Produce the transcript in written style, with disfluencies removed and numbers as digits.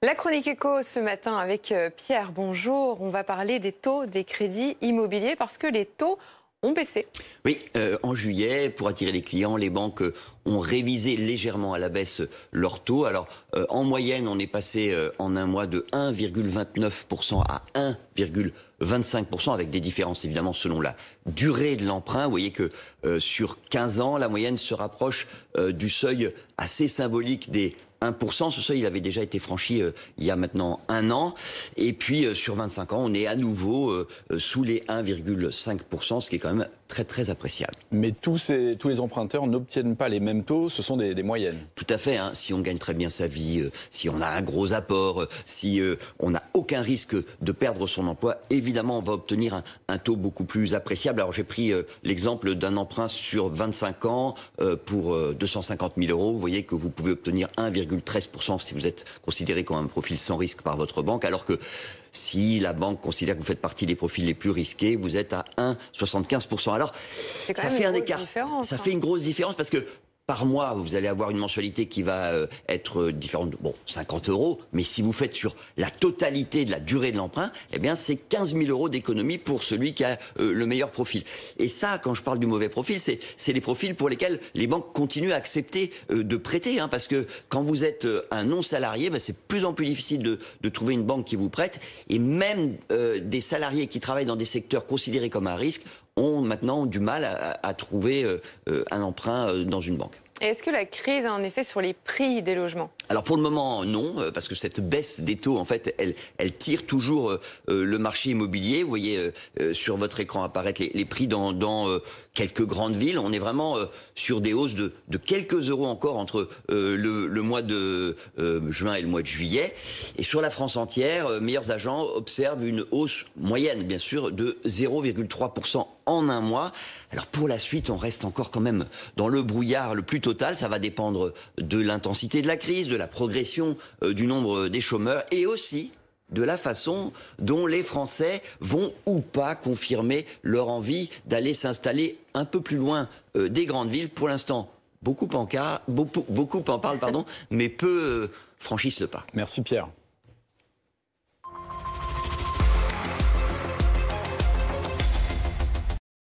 La chronique éco ce matin avec Pierre, bonjour. On va parler des taux des crédits immobiliers parce que les taux ont baissé. Oui, en juillet, pour attirer les clients, les banques ont révisé légèrement à la baisse leurs taux. Alors, en moyenne, on est passé en un mois de 1,29% à 1,25%, avec des différences évidemment selon la durée de l'emprunt. Vous voyez que sur 15 ans, la moyenne se rapproche du seuil assez symbolique des 1%, ce seuil il avait déjà été franchi il y a maintenant un an. Et puis sur 25 ans, on est à nouveau sous les 1,5%, ce qui est quand même très très appréciable. Mais tous les emprunteurs n'obtiennent pas les mêmes taux, ce sont des moyennes. Tout à fait, hein. Si on gagne très bien sa vie, si on a un gros apport, si on n'a aucun risque de perdre son emploi, évidemment on va obtenir un taux beaucoup plus appréciable. Alors j'ai pris l'exemple d'un emprunt sur 25 ans pour 250 000 euros. Vous voyez que vous pouvez obtenir 1,13% si vous êtes considéré comme un profil sans risque par votre banque, alors que si la banque considère que vous faites partie des profils les plus risqués, vous êtes à 1,75%. Alors, ça fait un écart. Ça fait une grosse différence parce que par mois, vous allez avoir une mensualité qui va être différente de 50 euros. Mais si vous faites sur la totalité de la durée de l'emprunt, eh bien, c'est 15 000 euros d'économie pour celui qui a le meilleur profil. Et ça, quand je parle du mauvais profil, c'est les profils pour lesquels les banques continuent à accepter de prêter. Hein, parce que quand vous êtes un non-salarié, c'est de plus en plus difficile de trouver une banque qui vous prête. Et même des salariés qui travaillent dans des secteurs considérés comme un risque ont maintenant du mal à trouver un emprunt dans une banque. Et est-ce que la crise a un effet sur les prix des logements ? Alors pour le moment, non, parce que cette baisse des taux, en fait, elle tire toujours le marché immobilier. Vous voyez sur votre écran apparaître les prix dans quelques grandes villes. On est vraiment sur des hausses de quelques euros encore entre le mois de juin et le mois de juillet. Et sur la France entière, meilleurs agents observent une hausse moyenne, bien sûr, de 0,3% en un mois. Alors pour la suite, on reste encore quand même dans le brouillard le plus total. Ça va dépendre de l'intensité de la crise, de la progression du nombre des chômeurs et aussi de la façon dont les Français vont ou pas confirmer leur envie d'aller s'installer un peu plus loin des grandes villes. Pour l'instant, beaucoup en parlent, mais peu franchissent le pas. Merci Pierre.